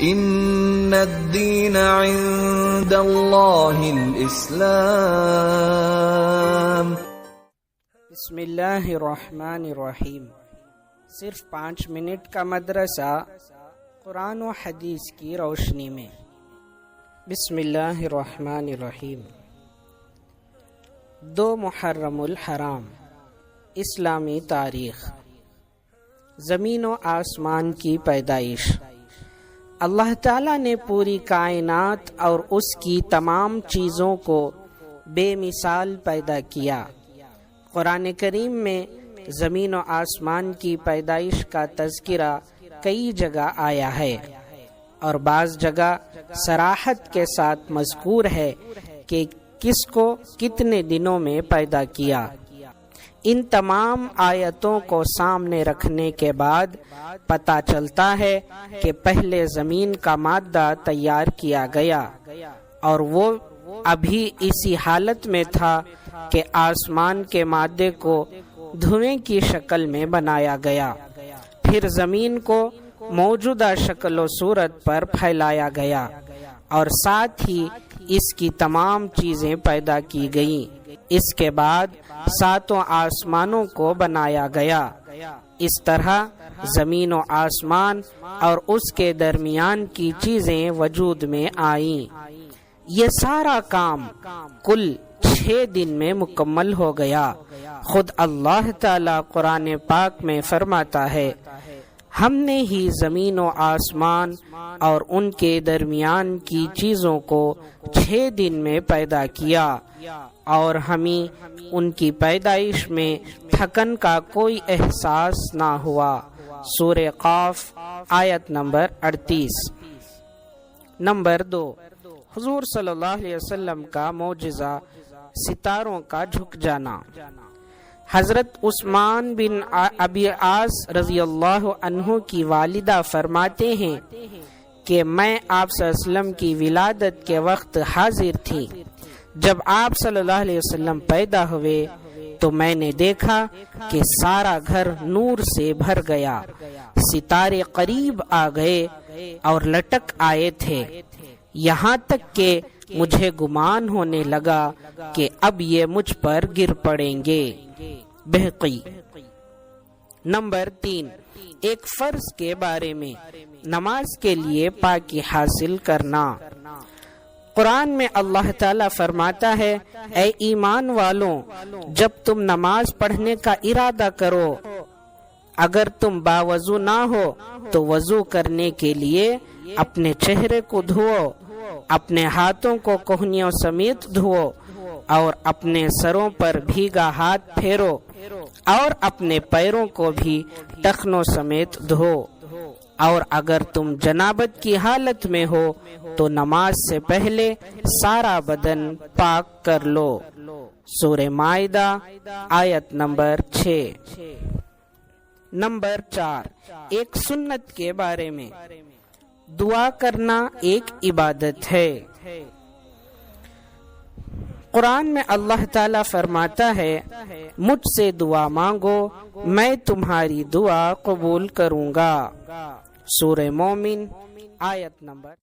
ان الدین عند اللہ الاسلام۔ بسم اللہ الرحمن الرحیم۔ صرف 5 منٹ کا مدرسہ قرآن و حدیث کی روشنی میں۔ بسم اللہ الرحمن الرحیم۔ 2 محرم الحرام، اسلامی تاریخ۔ زمین و آسمان کی پیدائش۔ اللہ تعالیٰ نے پوری کائنات اور اس کی تمام چیزوں کو بے مثال پیدا کیا۔ قرآن کریم میں زمین و آسمان کی پیدائش کا تذکرہ کئی جگہ آیا ہے، اور بعض جگہ صراحت کے ساتھ مذکور ہے کہ کس کو کتنے دنوں میں پیدا کیا۔ ان تمام آیتوں کو سامنے رکھنے کے بعد پتہ چلتا ہے کہ پہلے زمین کا مادہ تیار کیا گیا، اور وہ ابھی اسی حالت میں تھا کہ آسمان کے مادے کو دھوئیں کی شکل میں بنایا گیا، پھر زمین کو موجودہ شکل و صورت پر پھیلایا گیا، اور ساتھ ہی اس کی تمام چیزیں پیدا کی گئیں۔ اس کے بعد 7 آسمانوں کو بنایا گیا۔ اس طرح زمین و آسمان اور اس کے درمیان کی چیزیں وجود میں آئیں۔ یہ سارا کام کل 6 دن میں مکمل ہو گیا۔ خود اللہ تعالی قرآن پاک میں فرماتا ہے، ہم نے ہی زمین و آسمان اور ان کے درمیان کی چیزوں کو 6 دن میں پیدا کیا، اور ہمیں ان کی پیدائش میں تھکن کا کوئی احساس نہ ہوا۔ سورہ قاف آیت نمبر 38۔ نمبر 2، حضور صلی اللہ علیہ وسلم کا معجزہ ستاروں کا جھک جانا۔ حضرت عثمان بن ابی عاص رضی اللہ عنہ کی والدہ فرماتے ہیں کہ میں آپ صلی اللہ علیہ وسلم کی ولادت کے وقت حاضر تھی۔ جب آپ صلی اللہ علیہ وسلم پیدا ہوئے تو میں نے دیکھا کہ سارا گھر نور سے بھر گیا، ستارے قریب آ گئے اور لٹک آئے تھے، یہاں تک کہ مجھے گمان ہونے لگا کہ اب یہ مجھ پر گر پڑیں گے۔ بہقی۔ نمبر 3، ایک فرض کے بارے میں، نماز کے لیے پاکی حاصل کرنا۔ قرآن میں اللہ تعالیٰ فرماتا ہے، اے ایمان والوں، جب تم نماز پڑھنے کا ارادہ کرو، اگر تم باوضو نہ ہو تو وضو کرنے کے لیے اپنے چہرے کو دھوؤ، اپنے ہاتھوں کو کوہنیوں سمیت دھوؤ، اور اپنے سروں پر بھیگا ہاتھ پھیرو، اور اپنے پیروں کو بھی ٹخنوں سمیت دھو، اور اگر تم جنابت کی حالت میں ہو تو نماز سے پہلے سارا بدن پاک کر لو۔ سورہ مائدہ آیت نمبر 6۔ نمبر 4، ایک سنت کے بارے میں، دعا کرنا ایک عبادت ہے۔ قرآن میں اللہ تعالیٰ فرماتا ہے، مجھ سے دعا مانگو، میں تمہاری دعا قبول کروں گا۔ سورہ مومن آیت نمبر